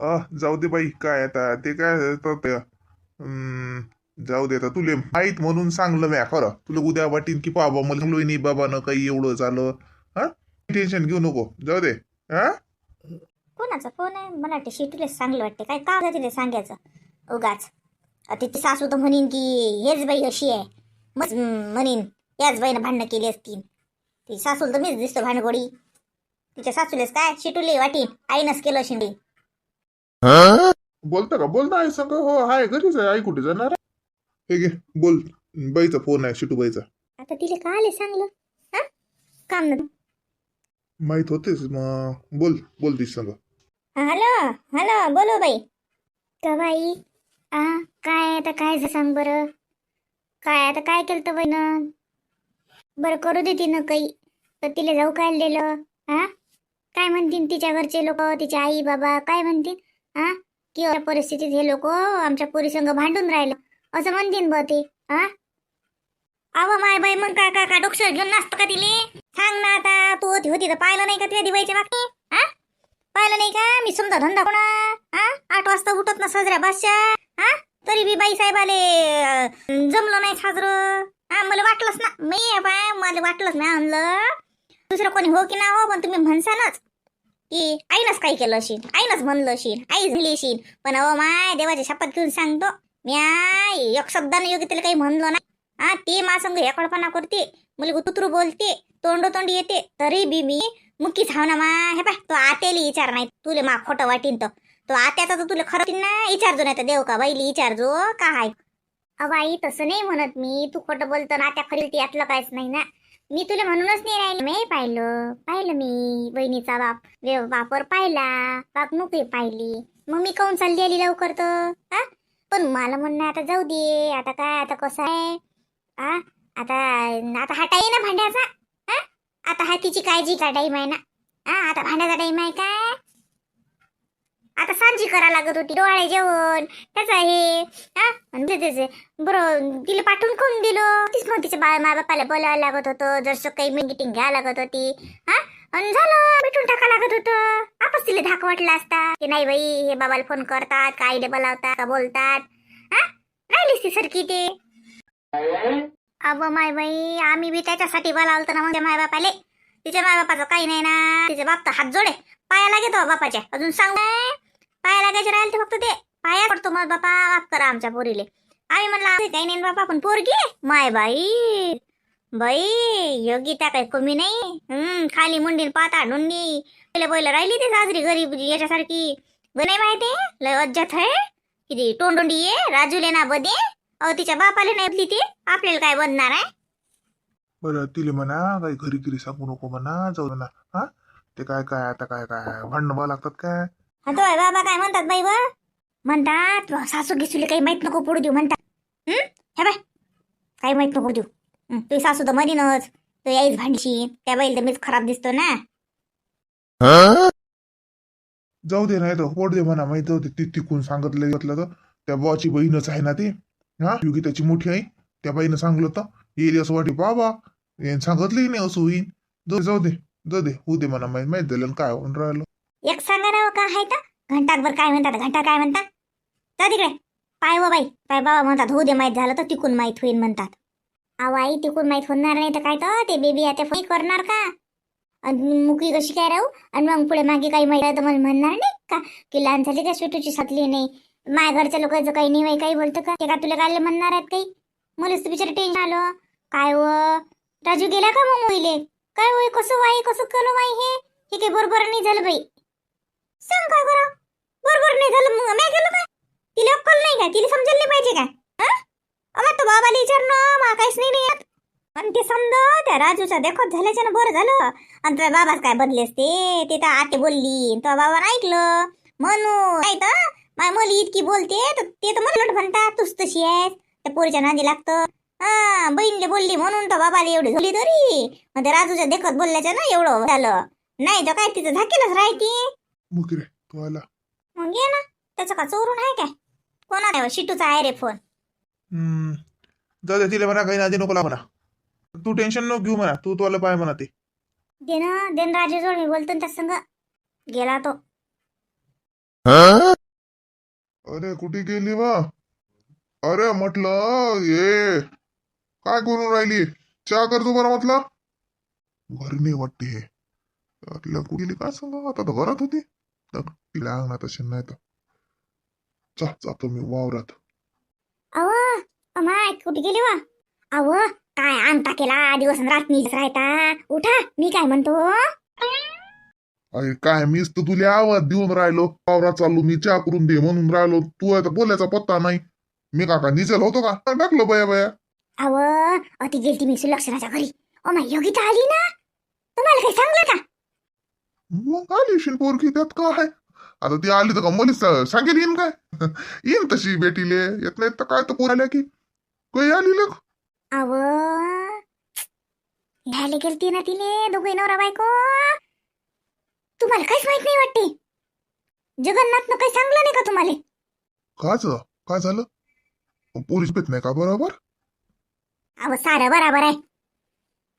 जाऊ दे बाई, काय आता ते काय तर ते, जाऊ दे आता. तुले माहित म्हणून सांगलं म्या खरं. तुला उद्या वाटीन की बाबा मला सांगलोय नाही बाबा न काही एवढं झालं. हा, टेन्शन घेऊ नको, जाऊ दे. हा, कोणाचा फोन आहे? मला वाटतं शिटूलेच चांगलं वाटते. काय का तिला सांगायचं उगाच. तिची सासू तर म्हणीन की हेच बाई अशी आहे, मग म्हणीन याच बाईनं भांडणं केली असतील. ती सासूला तर मीच दिसतो भांडगोडी. तिच्या सासूलेच काय शिटुले वाटीन आईनच केलं शिंदे. बोलता का? बोल ना आई संग. हो, हाय घरीच आहे. आई कुठे जाणार आहे? हे घे, बोल. बाईचा फोन आहे, शिटूबाईचा. आता तिला का आले सांगलं? हा, काम ना. माहित होतेच मग. बोल बोल तिच्या संग. हॅलो हॅलो, बोलो बाई. का बाई? काय आता काय सांग बरं. काय आता काय केलं तर बहिण? बरं करू दे तिनं काही, तर तिला जाऊ काय दिलं? हा, काय म्हणतील तिच्या घरचे लोक, तिच्या आई बाबा काय म्हणतील? हा, की अशा परिस्थितीत हे लोक आमच्या पोरी संग भांडून राहिलं असं म्हणतील ब ते. हा, अव माय बाई, मग काय काय काय डोक्यावर घेऊन नसतं का तिले? सांग ना आता. तू होती तर पाहिलं नाही का तुझ्या दिवाळीच्या बाकी? हा, पाहिलं नाही का? मी समजा धंदा कोणा. हा, 8 वाजता उठत ना साजऱ्या बादशा. हा, तरी बी बाई साहेबाले जमलं नाही साजरं. हा, मला वाटलंच ना. मी बाय मला वाटलंच ना आणलं. दुसरं कोणी हो की ना हो, पण तुम्ही म्हणसानच की आईनच काय केलं असेल, आईनच म्हणलं असेल, आई झाली असेल. पण अहो माय देवाची शपथ घेऊन सांगतो, मी एक शब्दाने योग्यतेला काही म्हणलो नाही. हा, ते मा संग हेकडपणा करते, मुली गुतुत्रू बोलते, तोंडोतोंडी येते, तरी बी मी मुक्कीच हाव ना मा. हे पाय, तो आत्याला विचार नाही तुले मा खोटं वाटीन. तो आत्याचा तर तुला खरं ना विचारजो, नाही तर देव का बाईली विचारजो का हाय. आई तसं नाही म्हणत मी. तू खोटं बोलतो ना, त्या खरी यातलं काहीच नाही ना. मी तुला म्हणूनच नाही राहिले. मी पाहिलं पाहिलं मी बहिणीचा वापर पाहिला, वागणूक पाहिली. मग मी काऊन चालली आली लवकर तर? हा, पण मला म्हणणं आता जाऊ दे. आता काय, आता कसं आहे? हा, आता आता हा टाईम ना भांड्याचा. हा, आता हा तिची काळजी का टाईम आहे ना. हा, आता भांड्याचा टाईम आहे काय? आता सांजी करा लागत होती, डोळे जेवण त्याच आहे. हा, त्याचे बरं तिला पाठवून कोण दिलं? तीच मग तिच्या माय बापाला बोलायला लागत होतं, जसं काही मीटिंग घ्यायला लागत होती. हा, आणि झालं भेटून टाका लागत होतं. आपच तिला धाक वाटला असता की नाही बाई हे बाबाला फोन करतात, का आईला बोलावतात का बोलतात. हा, राहिलीस ती सारखी ते. अव माय बाई, आम्ही बी त्याच्यासाठी बोलावलं ना. मग माय बापाले, तिच्या माय बापाचं काही नाही ना. तिचे बाप तर हात जोडे पाया लागेतो बापाच्या. अजून सांग पाया लागायचे राहिले ते फक्त ते पाया पडतो. मग बापा माफ करा आमच्या पोरीले. आम्ही म्हणलं काही नाही बापा, पण पोरगी माय बाई बाई योगिता काही कमी नाही. खाली मुंडीन पाता ढुंडी पहिलं पहिलं राहिली ते साजरी गरीब याच्यासारखी. नाही माहिती लय अज्जात आहे किती तोंडोंडी ये राजूले ना बदे. अहो तिच्या बापाले नाही बदली ती, आपल्याला काय बनणार आहे? बरं तिले म्हणा काही घरी घरी सांगू नको म्हणा, जाऊ दे ना. हा, ते काय काय आता काय काय भांडणं व्हावं लागतात काय? हा, तो बाबा काय म्हणतात बाई व? म्हणतात सासू गिसूले काही माहित नको पडू देऊ म्हणतात. हे बाय, काही माहित नको देऊ. तुझी सासू तर म्हणीनच तो याईच भांडशी, त्या बाईला तर मीच खराब दिसतो ना. जाऊ दे, नाही तर पोट दे म्हणा. माहित होते ती तिकून सांगितलं घेतलं तर त्या बाची बहीणच आहे ना ती. हा, युगी त्याची मोठी आई. त्या बाईनं सांगलं तर येईल असं वाटे बाबा. सांगितलंही नाही असं होईन. जाऊ दे जाऊ दे, होऊ दे म्हणा. माहित झालं काय होऊन राहिलं. एक सांगा ना का आहे तर घंटाभर काय म्हणतात, घंटा काय म्हणतात तर तिकडे पाय व बाई. पाय बाबा म्हणतात होऊ दे, माहीत झालं तर तिकून माहीत होईल म्हणतात. अहो आई तिकून माहीत होणार नाही तर काय तर ते बेबी आता फोन करणार का? आणि मुकली कशी काय राहू? आणि मग पुढे मागे काही माहिती आहे तर मला म्हणणार नाही का की लहान झाली का स्वीटूची सातली नाही. माझ्या घरच्या लोकांचं काही नाही काही बोलतं का? ते का तुला काय म्हणणार आहेत काही? मलाच तर बिचारा टेन्शन आलं. काय व राजू गेला का मग मुईले? काय होय कसं वाई कसं केलं बाई हे काही बरोबर नाही झालं बाई. सांग काय करा बरोबर नाही झालं. मग मी गेलो काय? तिला अक्कल नाही का? तिला समजायला नाही पाहिजे का? अगं तो बाबाला विचारणं मा काहीच नाही येत. आणि ते समजा त्या राजूचा देखत झाल्याच्या ना बरं झालं. आणि तुझ्या बाबाच काय बदले असते ते तर आते बोलली, तो बाबा ऐकलं म्हणून नाही तर माय मुली इतकी बोलते तर ते तर मला म्हणतात तूच तशी आहेस, त्या पोरीच्या नादी लागतं. हा, बहीणले बोलली म्हणून तो बाबाला एवढी झाली तरी मग त्या राजूच्या देखत बोलल्याच्या ना एवढं झालं. नाही तर काय तिचं झाकेलच राहते. मुकिरे तू आला. मग ये ना, त्याचं का चोरून आहे काय? कोणा नाही शिटूचा आहे रे फोन. जाऊ दे तिला म्हणा काही नादी नको ला म्हणा. तू टेन्शन नको घेऊ म्हणा. तू तुला पाय म्हणा ते दे ना, देन राजू जोड मी बोलतो त्या संग. गेला तो. अरे कुठे गेली वा? अरे म्हटलं ये काय करून राहिली? चहा करतो बरं म्हटलं. घरी नाही वाटते. तिला कुठे गेली काय सांगा, आता तर घरात होती. तिला अंगणात असेल नाही तर जातो मी वावरात. अव अमाय कुठे गेली वा? अव काय आणता केला दिवस रात्री राहता. उठा, मी काय म्हणतो. अरे काय मीच तर तुला आवाज देऊन राहिलो, वावरात चाललो मी, चहा करून दे म्हणून राहिलो. तू आता बोलायचा पत्ता नाही. मी का निचल होतो का? टाकलो बया बया. अव अति गेलती मी सुलक्षणाच्या घरी. ओ माय योगिता आली ना, तुम्हाला काही सांगलं का? मग आली शिन पोरकी, त्यात काय? आता ती आली तर का मुलीच सांगेल येईन काय? येईन तशी बेटीले, येत नाही तर काय तर पोर आल्या की काही आली लोक. अव घ्यायला गेलती ना तिने दोघे नवरा बायको. तुम्हाला काहीच माहित नाही वाटते. जगन्नाथनं काही सांगलं नाही का तुम्हाला? काच काय झालं? पोरीच पेत नाही का बरोबर? अव सारं बराबर आहे.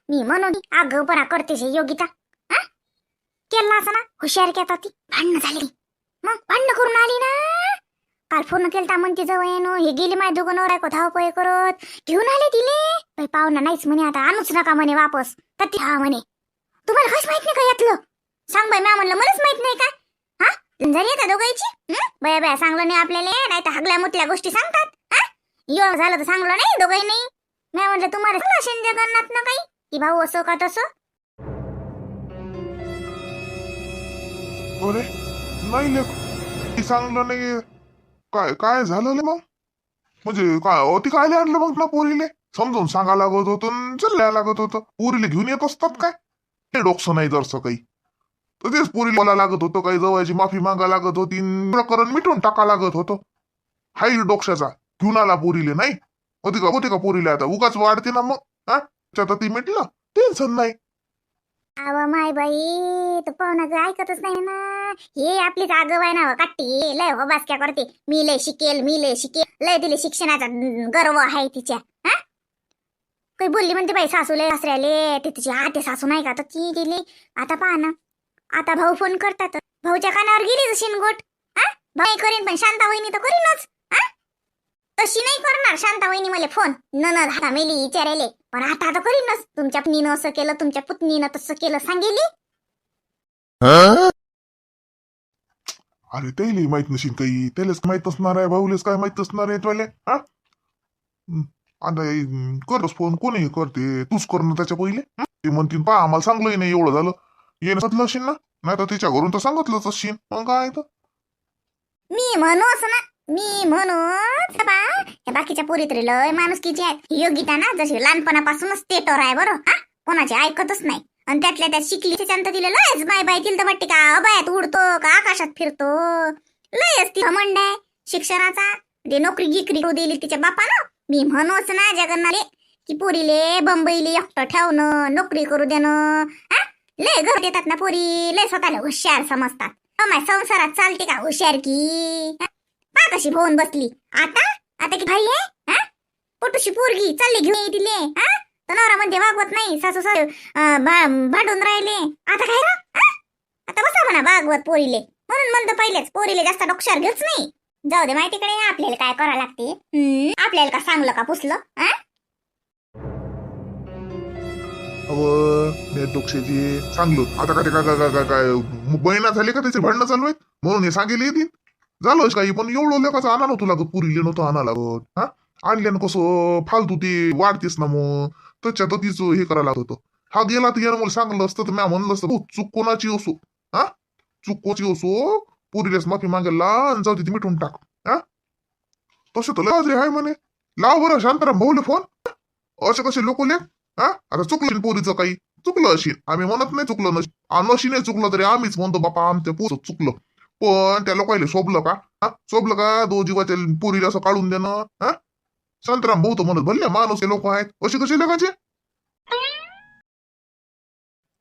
मी म्हणून आगपणा करते शे योगिता. हा केला असं ना, हुशार केता ती. भांडणं झाली, मग भांडणं करून आली ना. काल फोन केलता म्हणते जवळ येणं, हे गेली माझ्या दोघं नवरा को धावपळ करत घेऊन आले तिले. बाई पाहुणा नाहीच म्हणे, आता आणूच नका म्हणे वापस. तर ती हा म्हणे. तुम्हाला काहीच माहित नाही का यातलं? सांग बाई, म्या म्हणलं मलाच माहित नाही का? हा झाली आता दोघांची. बया बया सांगलं नाही आपल्याला, नाही तर हगल्या मुतल्या गोष्टी सांगतात. हा यो झालं तर सांगलं नाही दोघंही नाही. म्या म्हणलं तुम्हाला सांगलं जगन्नाथ ना काही की भाऊ असं का तसं. अरे नाही लेक, ती सांगलं नाही. काय काय झालं मग? म्हणजे काय ती काय आणलं मग ना पोरीले? समजून सांगा लागत होतं, चालल्या लागत होतं. पोरीले घेऊन येत असतात काय? हे डोकसं नाही जरसं काही. तर तेच पोरीला बोला लागत होतं, काही जवळची माफी मागा लागत होती, प्रकरण मिटून टाका लागत होतं. हाई डोक्षाचा घेऊन आला पोरीले नाही. होती का पोरीले आता उगाच वाढते ना मग. हा त्यात ती मिटलं, टेन्शन नाही. अव माय बाई, तो पाहुणा ऐकतच नाही ना. हे आपलीच आगव आहे ना काट्टी. लय हो बासक्या करते, मी लय शिकेल, मी लय शिकेल. लय तिले शिक्षणाचा गर्व आहे तिच्या. हा काही बोलली म्हणते बाई सासूले सासऱ्याले, ते तिची आते सासू नाही का तर ती गेली. आता पहा ना, आता भाऊ फोन करतात, भाऊच्या कानावर गेली शिनगोट. हा भाई करीन, पण शांता वहिनी तर करीनच. हा तशी नाही करणार शांता वहिनी मला फोन. ननद हाता मेली विचारायले, पण आता तर करीनच. तुमच्या पत्नीनं असं केलं, तुमच्या पुतणीनं तसं केलं सांगेली. अरे त्याला माहित नशील काही, त्यालाच माहित असणार आहे. भाऊलेच काय माहित असणार आहे तुला? हा आता करतोस फोन, कोणी करते? तूच कर ना त्याच्या पहिले. ते म्हणतील पहा आम्हाला सांगलंही नाही, एवढं झालं येणं सांगितलं असेल ना. नाही तर तिच्या घरून तर सांगितलंच असेल. मग काय तर मी म्हणू असं ना, मी म्हणू बाकीच्या पोरी तरी लय माणुसकीची आहे. योगिता ना जशी लहानपणापासूनच तेटर आहे बरं. हा कोणाची ऐकतच नाही. आणि त्यातल्या त्यात शिकली त्याच्यानंतर तिला लयच बाय बाय तिला तर वाटते का अबायात उडतो का आकाशात फिरतो. लयच ती घमंड आहे शिक्षणाचा. ते नोकरी गिकरी करू दिली तिच्या बापानं. मी म्हणूच ना जगन्नाथले की पोरीले बंबईले एकटं ठेवणं, नोकरी करू देणं. हा लय घर देतात ना पोरी, लय स्वतःला हुशार समजतात. माय संसारात चालते का हुशार की? पा कशी भोवून बसली. आता आता की भाई आहे. हा पोटूशी पोरगी चालली घेऊन तिले. हा तर नवरा मध्ये वागवत नाही, सासू सासू भांडून राहिले. आता काय रा? आता बसा म्हणा वागवत पोरीले. म्हणून म्हणतो पहिलेच पोरीले जास्त डोक्षार घेऊच नाही. जाऊ दे माहितीकडे, आपल्याला काय करावं लागते. आपल्याला का सांगलं का पुसलं. डोक्षाची सांगलो आता काय काय काय काय काय बहिणा झाली का त्याचे भांडणं चालू आहेत म्हणून हे सांगेल येतील. झालं काही, पण एवढं लेखाचं आणा नव्हतं लागत, पुरीले नव्हतं आणा लागत. हा आणल्यानं कसं फालतू ते वाढतेस ना, मग त्याच्यात तीच हे करायला लागत होतं. हा गेला तर यानं मला सांगलं असतं तर म्या म्हणलं असतं चूक कोणाची असो, हा चूक कोणाची असो, पुरीलेच माफी मागायला आणि जाऊ ती मिटून टाक. हा तसं तर लय आहे म्हणे. लाव बरं शांताराम भाऊले फोन. असे कसे लोक लेख. हा आता चुकलं पोरीचं काही, चुकलं अशी आम्ही म्हणत नाही चुकलं नशी नाही चुकलं तरी आम्हीच म्हणतो बापा आमच्या पोरं चुकलं. पण त्या लोकांना शोभलं का? हा शोभलं का दो जीवाच्या पोरीला असं काढून देणं? हा शांताराम भाऊ तर म्हणत भरले माणूस लोक आहेत असे कसे लोकांचे.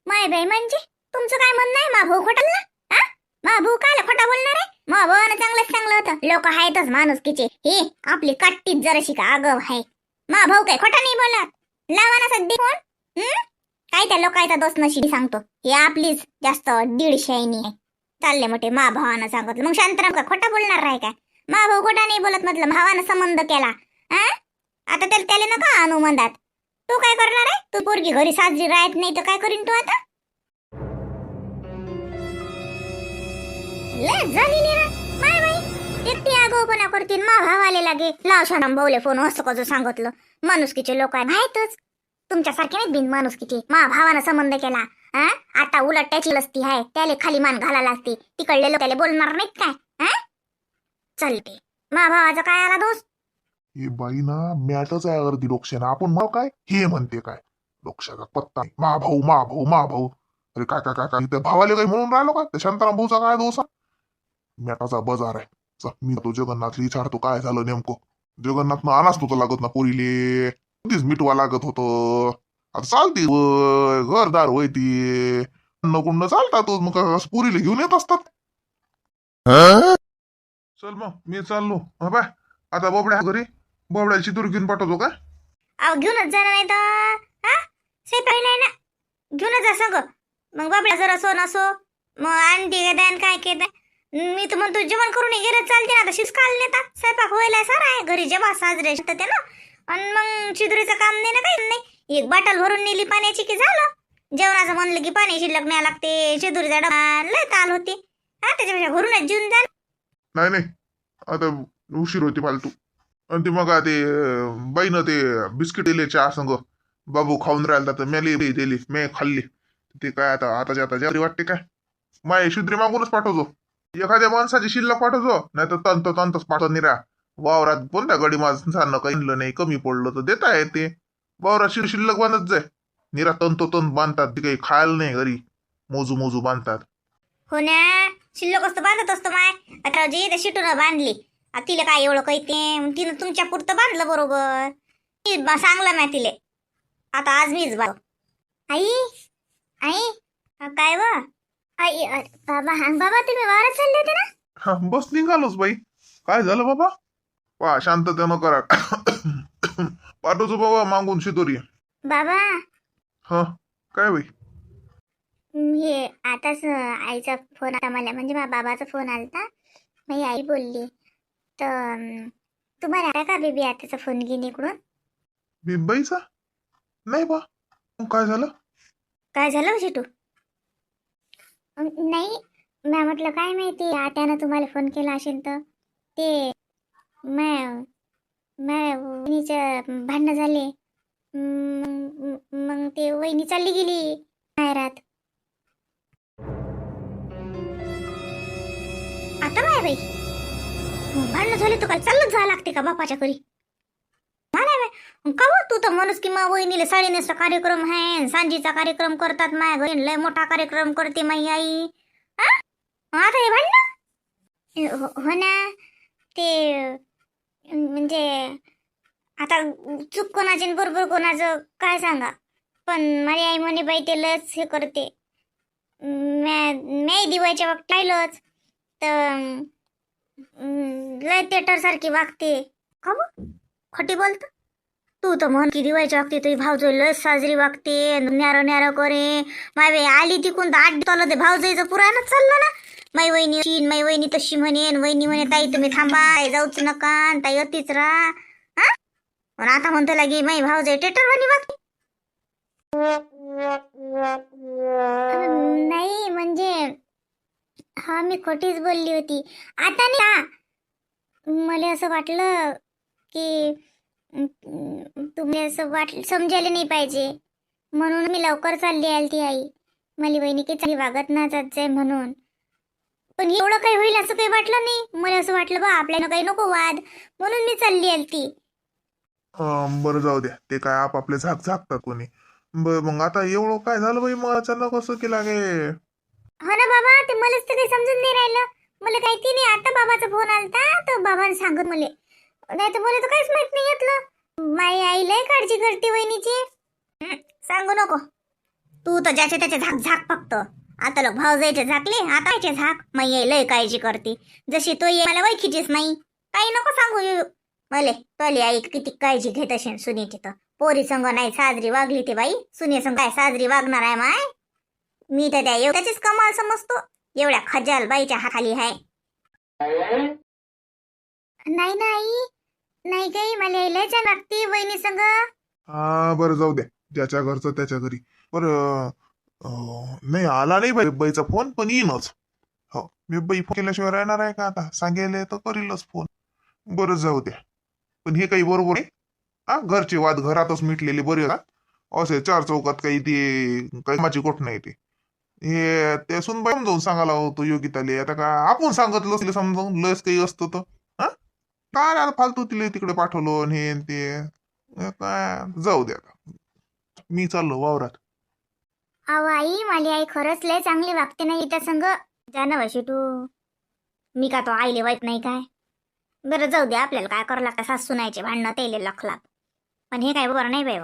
माय बाई म्हणजे तुमचं काय म्हणणं आहे? मा भाऊ खोटल ना? हा मा भाऊ काय खोटा बोलणार आहे? मा भावानं चांगलं होतं. लोक आहेतच माणुसकीचे. हे आपली काट्टीच जराशी का आगव आहे. मा भाऊ काय खोटा नाही बोलत. लावा ना सध्या फोन. काय त्या लोकांचा दोष नशी सांगतो. हे आपलीच जास्त 150 आहे. चालले मोठे मा भावानं सांगत. मग शांताराम का खोटा बोलणार आहे काय? मा भाऊ खोटा नाही बोलत म्हटलं, भावानं संबंध केला. हा आता त्याला नका आणू म्हणतात. तू काय करणार आहे? तू पोरगी घरी साजरी राहत नाही तर काय करीन तू आता? लय झाली नी रे माय बाई, एकटी आगाऊपणा करतीन. मा भावाले लागे लाव शाराम भाऊले फोन असं कसं सांगितलं. माणुसकीचे लोक आहे माहितच, तुमच्यासारखे नाहीत बिन माणुसकीचे. मा भावानं संबंध केला. हा आता उलट त्याची लस्ती आहे, त्याला खाली मान घाला लागते. तिकडले लोक त्याला बोलणार नाहीत काय? हा चलते मा भावाचा काय आला दोष? हे बाई ना मॅटच आहे अर्धी डोक्षानं. आपण मग काय हे म्हणते काय डोक्षाचा पत्ता नाही. मा भाऊ मा भाऊ मा भाऊ. अरे काय काय काय काय त्या भावाले काही म्हणून राहिलो का? त्या शांताराम भाऊचा काय दोष आहे? मॅटाचा बाजार आहे. चल मी तो जगन्नाथला विचारतो काय झालं नेमकं. जगन्नाथनं आणाच नव्हतं लागत ना पोरीले, कधीच मिटवा लागत होतं. आता चालती घरदार होय ती नकुंड चालतात मग पुरीला घेऊन येत असतात. चल मग मी चाललो. बाय आता बोबड्या घरी बोबड्याची दूर घेऊन पाठवतो का? अहो घेऊनच जाणार नाही तर हा स्वयंपाक नाही ना, घेऊनच जा सगळं. मग बाबड्या जर असो नसो मग आणते काय काय केलं. मी तर म्हणतो जेवण करून गेलं चालते ना. आता शिस्काल नेता स्वयंपाक व्हायला सारा आहे घरी जेव्हा साजरे ते ना. आणि मग चिदुरीचं काम नाही ना काही नाही. एक बाटल भरून नेली पाण्याची की झालं. जेवणाचं म्हणलं की पाणी शिल्लक न्याय लागते. चिदुरीचा डबा लय ताल होते. हा त्याच्यापेक्षा घरूनच जेवून जा. नाही नाही आता उशीर होती फालतू. आणि ते मग ते बाईनं ते बिस्किट दिले चहा संग बाबू खाऊन राहिला तर मेली दिली मी खाल्ली. ते काय आता आताच्या आता जरी वाटते काय माय शुद्री मागूनच पाठवतो. एखाद्या माणसाची शिल्लक पाठवतो नाही तर तंतच पाठवत निरा. वावरात कोणत्या गडी माणसानं काही नाही कमी पडलं तर देता येते. वावरात शिल्लक बांधत जाय. निरा तंत बांधतात. ते काही खायला नाही घरी मोजू मोजू बांधतात. हो ना शिल्लक असतं बांधत असतो माय. आता जी ते शिटून बांधली तिला काय एवढं काही ते तिनं तुमच्या पुरतं बांधलं बरोबर. सांगलं ना तिले. आता आज मीच बाब आई आई काय व आई बाबा बाबा तुम्ही वावरात चालले होते ना? हा बस निघालोच बाई. काय झालं बाबा? वा शांततेनं करा. पाठवतो बाबा मागून शिदोरी. बाबा हा काय बाई? हे आताच आईचा फोन आला मला, म्हणजे माझ्या बाबाचा फोन आलता. माझी आई बोलली तर तुम्हाला आला का बेबी आताचा फोन घेऊन इकडून? बिबाईचा नाही बा. काय झालं? काय झालं शिटू? नाही मी म्हटलं काय माहिती आत्यानं तुम्हाला फोन केला असेल तर ते वहिनीचं भांडणं झाले. मग ते वहिनी चालली गेली बाहेरात. आता माय बाई भांडणं झाले तर काय चालत जावं लागते का बापाच्या घरी? का तू तर म्हणूस की मग वहिनीला साडी नेसचा कार्यक्रम आहे, सांजीचा कार्यक्रम करतात माझ्या घरी, लय मोठा कार्यक्रम करते माझी आई. आता हे भांडणं हो ना. ते म्हणजे आता चूक कोणाची बरोबर कोणाचं काय सांगा. पण माझी आई म्हणे बाई ते लस हे करते. मी दिवाळीच्या वक्त पाहिलंच तर लय थिएटर सारखी वागते. का खोटी बोलत तू तर म्हण की दिवाळीच्या वागते तुझी भावजो लस साजरी वागते न्यारं न्यारं करे. माय बाई आली तिकून तर 8 दिवस ते भावजाईचं पुराणच चाललं ना. माई वहिनी तशी म्हणेन. वहिनी म्हणे ताई तुम्ही थांबा, ताई जाऊच नका, ताई अतीच राहा. पण आता म्हणतो लागे माई भावजाई थिएटर वाणी वागते. नाही म्हणजे हा मी खोटीच बोलली होती. आता नाही मला असं वाटलं की तुम्ही असं समजायला नाही पाहिजे म्हणून मी लवकर चालली आली ती आई. मला वहिनी काही चांगली वागत ना जात जाय म्हणून. पण एवढं काही होईल असं काही वाटलं नाही. मला असं वाटलं बा आपल्याला काही नको वाद म्हणून मी चालली आली ती. बरं जाऊ द्या. ते काय आपापले झाकतात कोणी. मग आता एवढं काय झालं बाई? मग अचानक कसं केला गे? हो ना बाबा ते मलाच तर काही समजून नाही राहिलं. मला काही नाही. आता बाबाचा फोन आलता तर बाबाने सांगत मला. नाही तर मला तर काहीच माहित नाही घेतलं. माझी आई लय काळजी करते वहिनीची. सांगू नको तू तर ज्याचे त्याचे झाक फक्त. आता लोक भावजाईचे झाकले आता याचे झाक. माझी आई लय काळजी करते. जशी तो ये मला वैखीचीच नाही. काही नको सांगू मले. तोली आई किती काळजी घेत असेल सुनीची. तर पोरी संग नाही साजरी वागली ते बाई. सुनी संग काय साजरी वागणार आहे माय? मी तर त्या एवढ्याचीच कमाल समजतो. एवढ्या खजाल बाईच्या हाताली आहे. नाही नाही नाही काही मला यायला छान वाटते वहिनी संग. हा बरं जाऊ द्या, ज्याच्या घरचं त्याच्या घरी. बरं नाही आला नाही बाईचा फोन, पण येईनच. हो, मी बाई फोन केल्याशिवाय राहणार आहे का आता? सांगेल तर करीलच फोन. बरं जाऊ द्या, पण हे काही बरोबर आहे? हा, घरचे वाद घरातच मिटलेले बरे का? असे चार चौकात काही ते काही कामाची गोष्ट नाही ते. हे ते सुनबाई समजावून सांगायला होतो योगिताले. आता का आपण सांगितलं असले समजावून, लस काही असतं तर. हा, काय आता फालतू तिला तिकडे पाठवलं आणि हे आणि ते. काय जाऊ द्या, मी चाललो वावरात. अहो आई माझी आई खरंच लय चांगली वागते नाही त्या संग. जा ना वैशी तू. मी का तो आईले वाईट नाही काय. बरं जाऊ दे, आपल्याला काय करावं लागतं, सासू सुनायचे भांडणं तेले लखलात. पण हे काय बरं नाही बाई.